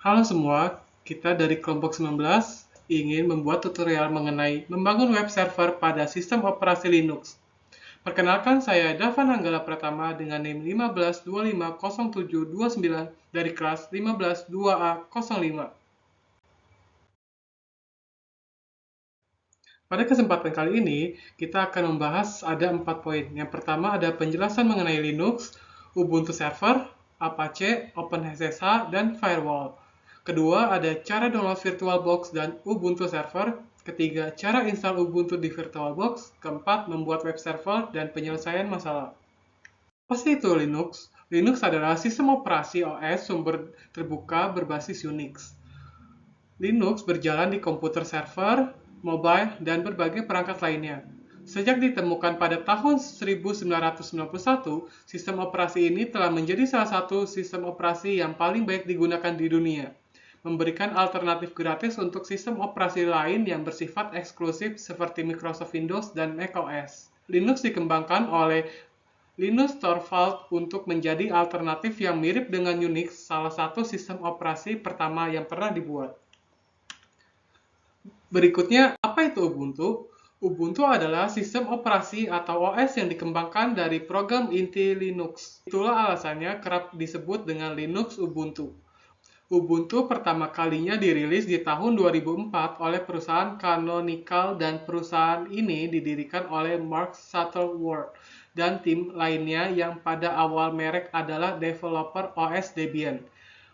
Halo semua, kita dari kelompok 19 ingin membuat tutorial mengenai membangun web server pada sistem operasi Linux. Perkenalkan saya Dava Nanggala Pratama dengan NIM 15250729 dari kelas 152A05. Pada kesempatan kali ini, kita akan membahas ada 4 poin. Yang pertama ada penjelasan mengenai Linux, Ubuntu Server, Apache, OpenSSH, dan Firewall. Kedua, ada cara download VirtualBox dan Ubuntu Server. Ketiga, cara install Ubuntu di VirtualBox. Keempat, membuat web server dan penyelesaian masalah. Apa sih itu Linux? Linux adalah sistem operasi OS sumber terbuka berbasis Unix. Linux berjalan di komputer server, mobile, dan berbagai perangkat lainnya. Sejak ditemukan pada tahun 1991, sistem operasi ini telah menjadi salah satu sistem operasi yang paling baik digunakan di dunia, memberikan alternatif gratis untuk sistem operasi lain yang bersifat eksklusif seperti Microsoft Windows dan macOS. Linux dikembangkan oleh Linus Torvalds untuk menjadi alternatif yang mirip dengan Unix, salah satu sistem operasi pertama yang pernah dibuat. Berikutnya, apa itu Ubuntu? Ubuntu adalah sistem operasi atau OS yang dikembangkan dari program inti Linux. Itulah alasannya kerap disebut dengan Linux Ubuntu. Ubuntu pertama kalinya dirilis di tahun 2004 oleh perusahaan Canonical dan perusahaan ini didirikan oleh Mark Shuttleworth dan tim lainnya yang pada awal merek adalah developer OS Debian.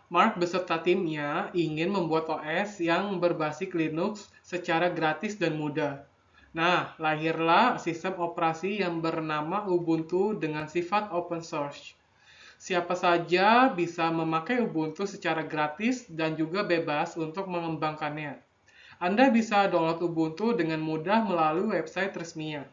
Mark beserta timnya ingin membuat OS yang berbasis Linux secara gratis dan mudah. Nah, lahirlah sistem operasi yang bernama Ubuntu dengan sifat open source. Siapa saja bisa memakai Ubuntu secara gratis dan juga bebas untuk mengembangkannya. Anda bisa download Ubuntu dengan mudah melalui website resminya.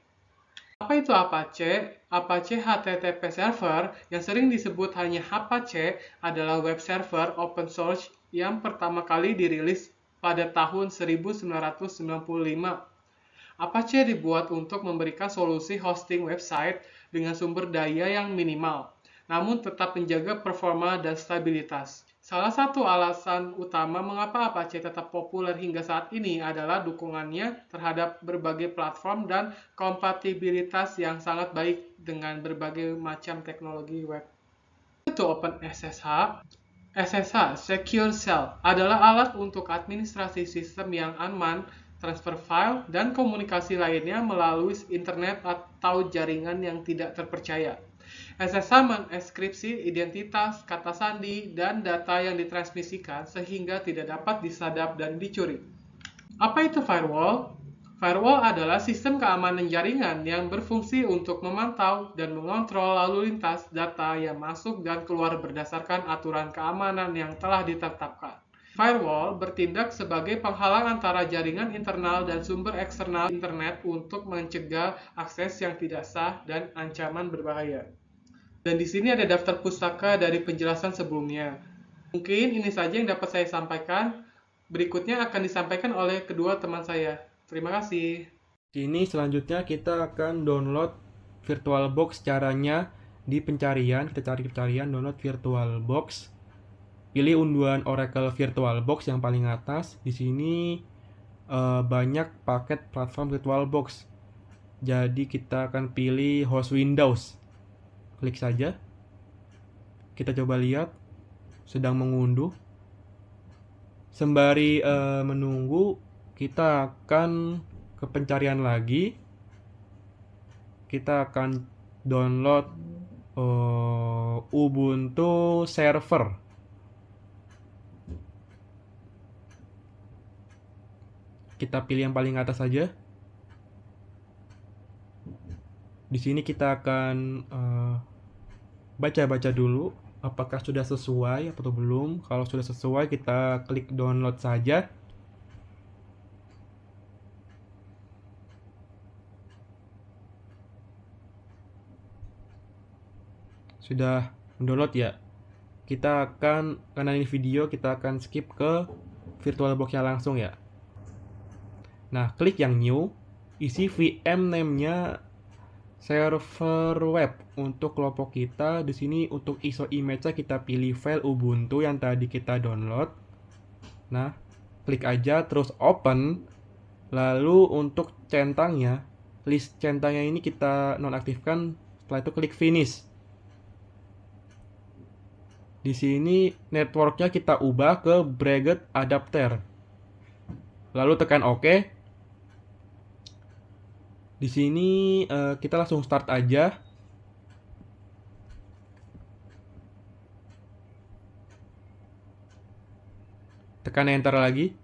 Apa itu Apache? Apache HTTP Server yang sering disebut hanya Apache adalah web server open source yang pertama kali dirilis pada tahun 1995. Apache dibuat untuk memberikan solusi hosting website dengan sumber daya yang minimal, namun tetap menjaga performa dan stabilitas. Salah satu alasan utama mengapa Apache tetap populer hingga saat ini adalah dukungannya terhadap berbagai platform dan kompatibilitas yang sangat baik dengan berbagai macam teknologi web. Itu OpenSSH. SSH Secure Shell adalah alat untuk administrasi sistem yang aman, transfer file, dan komunikasi lainnya melalui internet atau jaringan yang tidak terpercaya. SSH mengeskripsi identitas, kata sandi, dan data yang ditransmisikan sehingga tidak dapat disadap dan dicuri. Apa itu firewall? Firewall adalah sistem keamanan jaringan yang berfungsi untuk memantau dan mengontrol lalu lintas data yang masuk dan keluar berdasarkan aturan keamanan yang telah ditetapkan. Firewall bertindak sebagai penghalang antara jaringan internal dan sumber eksternal internet untuk mencegah akses yang tidak sah dan ancaman berbahaya. Dan di sini ada daftar pustaka dari penjelasan sebelumnya. Mungkin ini saja yang dapat saya sampaikan. Berikutnya akan disampaikan oleh kedua teman saya. Terima kasih. Ini selanjutnya kita akan download VirtualBox. Caranya di pencarian, kita cari pencarian download VirtualBox. Pilih unduhan Oracle VirtualBox yang paling atas. Di sini banyak paket platform VirtualBox. Jadi kita akan pilih host Windows. Klik saja. Kita coba lihat sedang mengunduh. Sembari menunggu, kita akan ke pencarian lagi. Kita akan download Ubuntu Server. Kita pilih yang paling atas saja. Di sini kita akan baca-baca dulu apakah sudah sesuai atau belum. Kalau sudah sesuai, kita klik download saja. Sudah mendownload ya. Kita akan, karena ini video, kita akan skip ke VirtualBox-nya langsung ya. Nah, klik yang new, isi VM name-nya server web untuk kelompok kita. Di sini untuk ISO image-nya kita pilih file Ubuntu yang tadi kita download. Nah, klik aja terus open. Lalu untuk centangnya, list centangnya ini kita nonaktifkan. Setelah itu klik finish. Di sini networknya kita ubah ke bracket adapter. Lalu tekan OK. Di sini kita langsung start aja. Tekan enter lagi.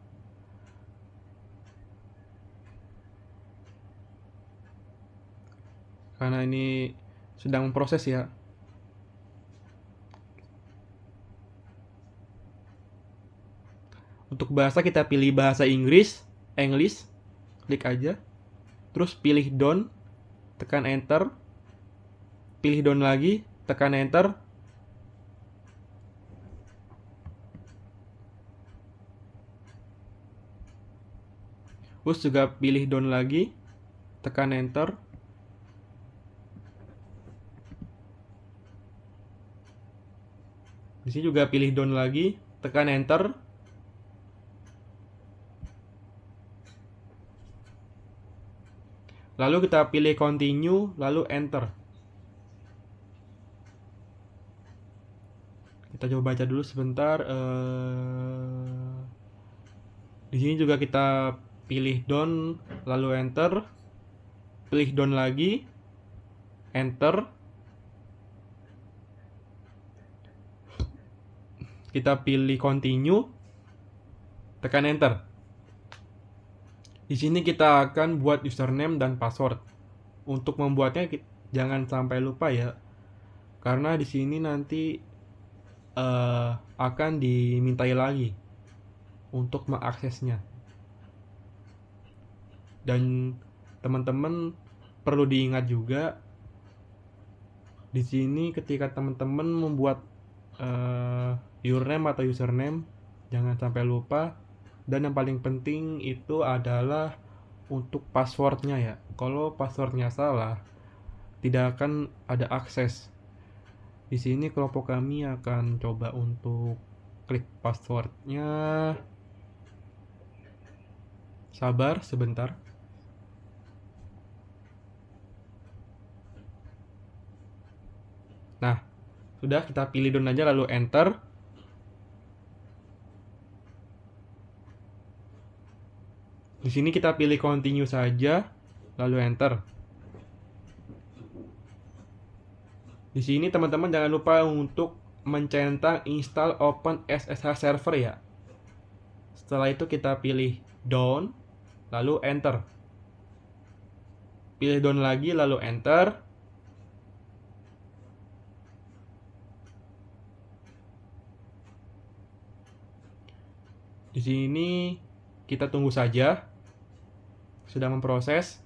Karena ini sedang proses ya. Untuk bahasa kita pilih bahasa Inggris, English, klik aja. Terus pilih done, tekan enter. Pilih done lagi, tekan enter. Terus juga pilih done lagi, tekan enter. Di sini juga pilih done lagi, tekan enter. Lalu kita pilih continue, lalu enter. Kita coba baca dulu sebentar. Di sini juga kita pilih done, lalu enter. Pilih done lagi, enter. Kita pilih continue, tekan enter. Di sini kita akan buat username dan password. Untuk membuatnya jangan sampai lupa ya, karena di sini nanti akan dimintai lagi untuk mengaksesnya. Dan teman-teman perlu diingat juga di sini ketika teman-teman membuat username, jangan sampai lupa. Dan yang paling penting itu adalah untuk passwordnya ya. Kalau passwordnya salah, tidak akan ada akses. Di sini kelompok kami akan coba untuk klik passwordnya. Sabar sebentar. Nah, sudah, kita pilih done aja lalu enter. Di sini kita pilih continue saja, lalu enter. Di sini teman-teman jangan lupa untuk mencentang install Open SSH Server ya. Setelah itu kita pilih done, lalu enter. Pilih done lagi, lalu enter. Di sini kita tunggu saja. Sudah memproses.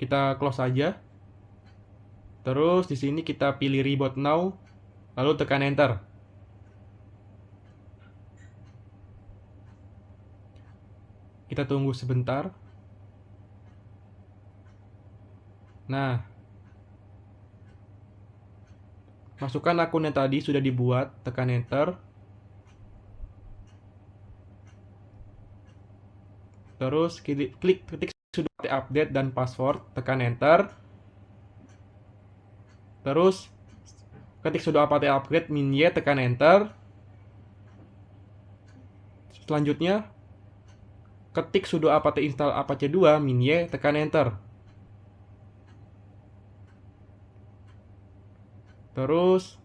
Kita close saja. Terus di sini kita pilih reboot now, lalu tekan enter. Kita tunggu sebentar. Nah, masukkan akun yang tadi sudah dibuat, tekan enter. Terus klik ketik sudah update dan password, tekan enter. Terus ketik sudah upgrade min-y, tekan enter. Selanjutnya ketik sudo apt install apache 2 min-y, tekan enter. Terus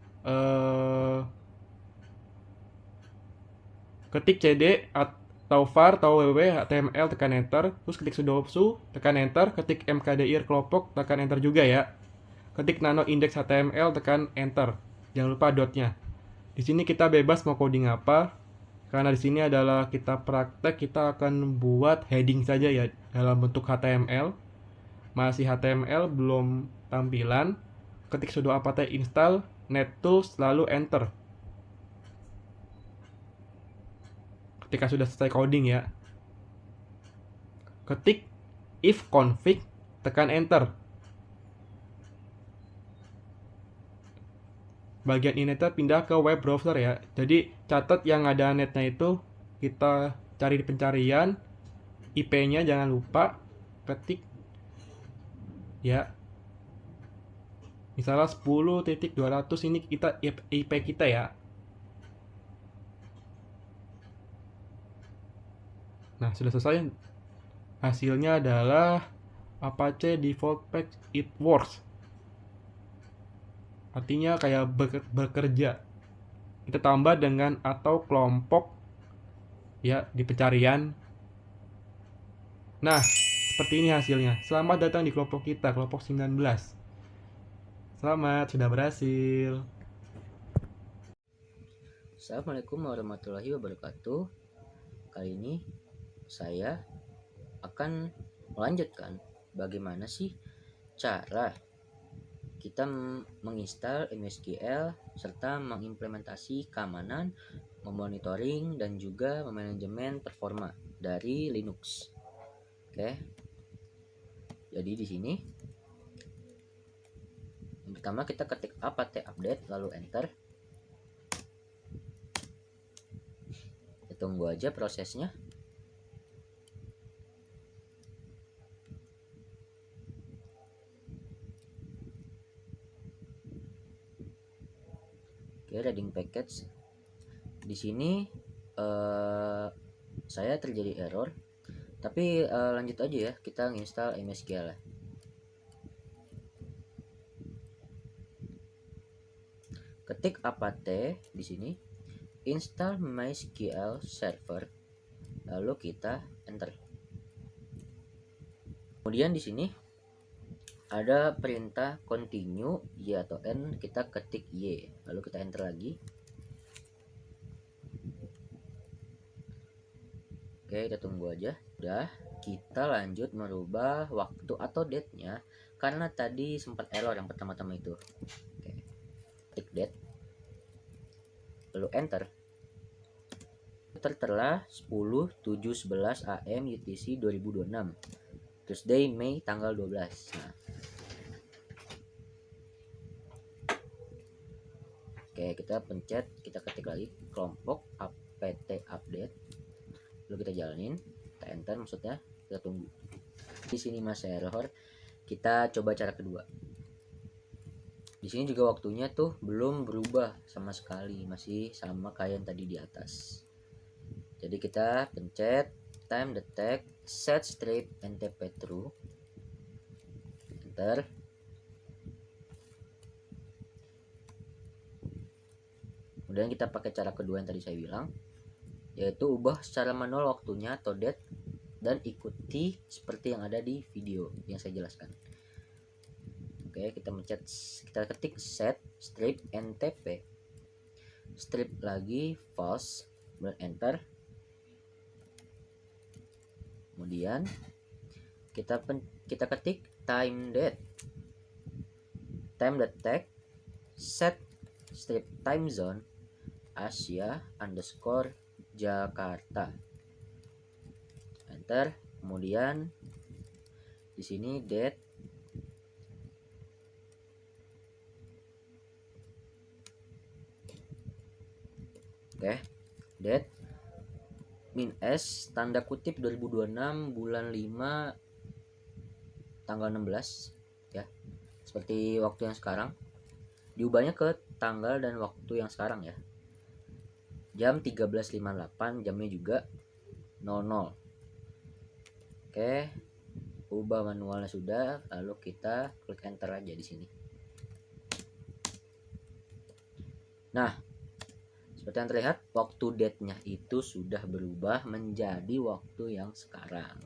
ketik cd atau var atau www html, tekan enter. Terus ketik sudo su, tekan enter. Ketik mkdir kelompok, tekan enter juga ya. Ketik nano index html, tekan enter. Jangan lupa dotnya. Di sini kita bebas mau coding apa. Karena di sini adalah kita praktek, kita akan buat heading saja ya dalam bentuk HTML. Masih HTML, belum tampilan. Ketik sudo apt install nettools, lalu enter. Ketika sudah selesai coding ya, ketik if config tekan enter. Bagian inetnya pindah ke web browser ya. Jadi catat yang ada netnya itu kita cari di pencarian, IP-nya jangan lupa ketik ya. Misalnya 10.200 ini kita IP kita ya. Nah, sudah selesai. Hasilnya adalah Apache Default Patch It Works. Artinya kayak bekerja. Kita tambah dengan atau kelompok ya di pencarian. Nah, seperti ini hasilnya. Selamat datang di kelompok kita, kelompok 19. Selamat, sudah berhasil. Assalamualaikum warahmatullahi wabarakatuh. Kali ini saya akan melanjutkan bagaimana sih cara kita menginstal MySQL serta mengimplementasi keamanan, memonitoring dan juga memanajemen performa dari Linux. Oke. Jadi di sini yang pertama kita ketik apt update lalu enter. Tunggu aja prosesnya. Oke, reading package. Di sini saya terjadi error, tapi lanjut aja ya, kita nginstal MySQL. Ketik apt di sini install MySQL server, lalu kita enter. Kemudian di sini ada perintah continue y atau n, kita ketik y, lalu kita enter lagi. Oke, kita tunggu aja. Udah, kita lanjut merubah waktu atau date-nya karena tadi sempat error yang pertama-tama itu. Oke. Ketik date, lalu enter. Tertera 10.7.11 AM UTC 2026. Tuesday, Mei tanggal 12. Nah. Oke, kita pencet, kita ketik lagi kelompok apt update. Lalu kita jalanin, kita enter maksudnya, kita tunggu. Di sini masih error. Kita coba cara kedua. Di sini juga waktunya tuh belum berubah sama sekali, masih sama kayak yang tadi di atas. Jadi kita pencet time detect set strip ntp true, enter. Kemudian kita pakai cara kedua yang tadi saya bilang, yaitu ubah secara manual waktunya atau date dan ikuti seperti yang ada di video yang saya jelaskan. Oke, kita mencet, kita ketik set strip ntp strip lagi false, kemudian enter. Kemudian kita ketik time detect set strip time zone Asia underscore Jakarta, enter. Kemudian di sini date, oke, date min S tanda kutip 2026 bulan 5 tanggal 16 ya, seperti waktu yang sekarang. Diubahnya ke tanggal dan waktu yang sekarang ya, jam 13.58, jamnya juga 00. Oke, ubah manualnya sudah, lalu kita klik enter aja di sini. Nah, seperti yang terlihat, waktu date-nya itu sudah berubah menjadi waktu yang sekarang.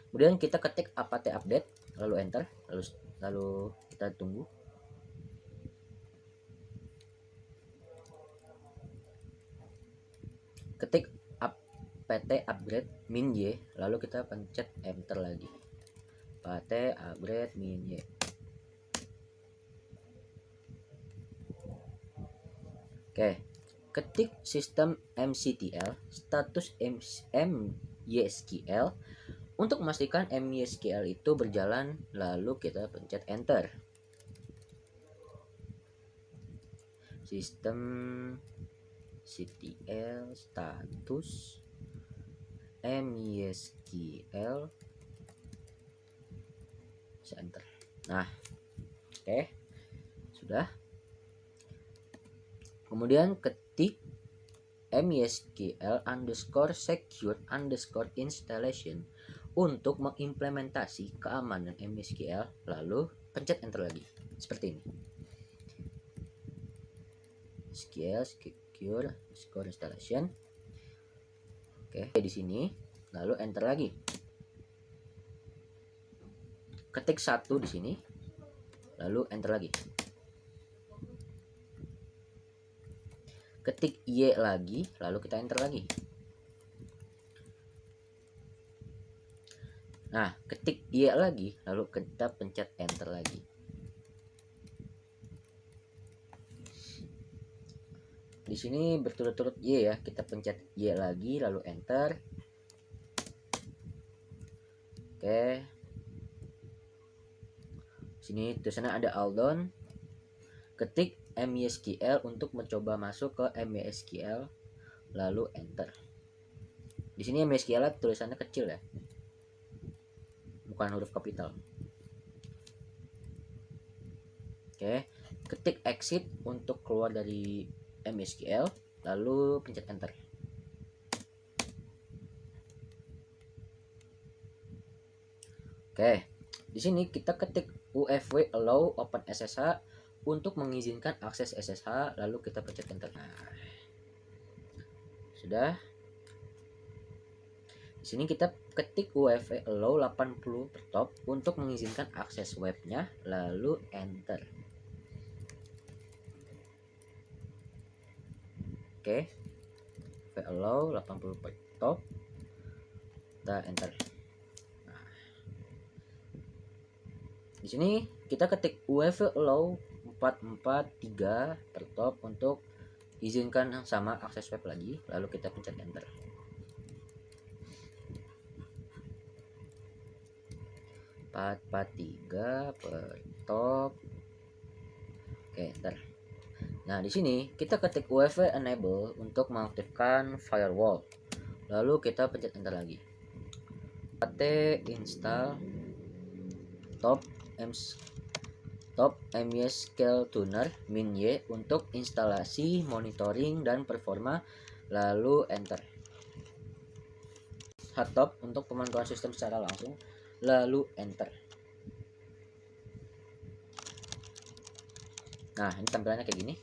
Kemudian kita ketik apt update, lalu enter, lalu kita tunggu. Ketik apt upgrade min y, lalu kita pencet enter lagi. Apt upgrade min y. Oke, ketik sistem mctl status mysql Untuk memastikan MySQL itu berjalan, lalu kita pencet enter. Sistem ctl status MySQL, bisa enter. Nah, oke, sudah. Kemudian ketik mysql_secure_installation untuk mengimplementasi keamanan MySQL, lalu pencet enter lagi seperti ini. SQL secure_installation. Oke, di sini lalu enter lagi. Ketik 1 di sini, lalu enter lagi. Ketik Y lagi, lalu kita enter lagi. Nah, ketik Y lagi, lalu kita pencet enter lagi. Di sini berturut-turut Y ya, kita pencet Y lagi, lalu enter. Oke. Sini tulisannya ada Aldon. Ketik MySQL untuk mencoba masuk ke MySQL, lalu enter. Di sini MySQL tulisannya kecil ya, bukan huruf kapital. Oke, ketik exit untuk keluar dari MySQL, lalu pencet enter. Oke, di sini kita ketik ufw allow open SSH untuk mengizinkan akses SSH, lalu kita pencet enter. Nah, sudah. Di sini kita ketik ufw allow 80 per top untuk mengizinkan akses webnya, lalu enter. Oke, allow 80 per top, kita enter. Nah, di sini kita ketik ufw allow 443 per top untuk izinkan sama akses web lagi, lalu kita pencet enter. (443) per top. Oke, enter. Nah, di sini kita ketik ufw enable untuk mengaktifkan firewall, lalu kita pencet enter lagi. Pt install top MySQL Tuner -y untuk instalasi, monitoring, dan performa, lalu enter. Hardtop untuk pemantauan sistem secara langsung, lalu enter. Nah, ini tampilannya kayak gini.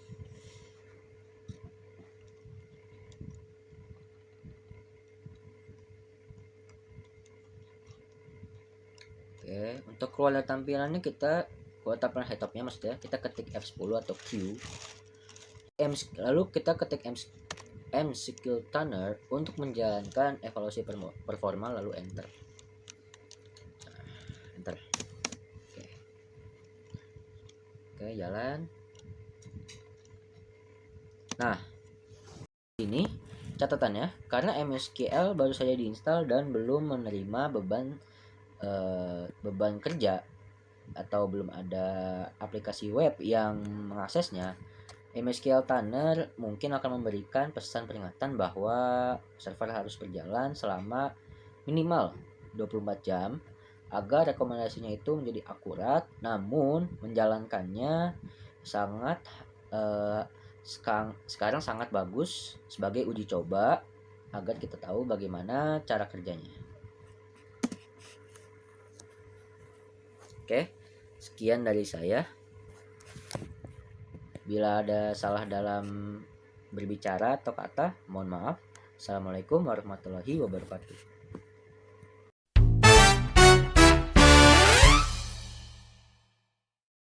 Oke, untuk keluar dari tampilannya kita buat tampilan headtopnya maksudnya kita ketik F10 atau Q, lalu kita ketik MySQL Tuner untuk menjalankan evaluasi performa, lalu enter. Enter. Oke, jalan. Nah, ini catatannya, karena MySQL baru saja diinstal dan belum menerima beban kerja atau belum ada aplikasi web yang mengaksesnya, MySQL Tuner mungkin akan memberikan pesan peringatan bahwa server harus berjalan selama minimal 24 jam agar rekomendasinya itu menjadi akurat, namun menjalankannya sekarang sangat bagus sebagai uji coba agar kita tahu bagaimana cara kerjanya. Oke, sekian dari saya. Bila ada salah dalam berbicara atau kata, mohon maaf. Assalamualaikum warahmatullahi wabarakatuh.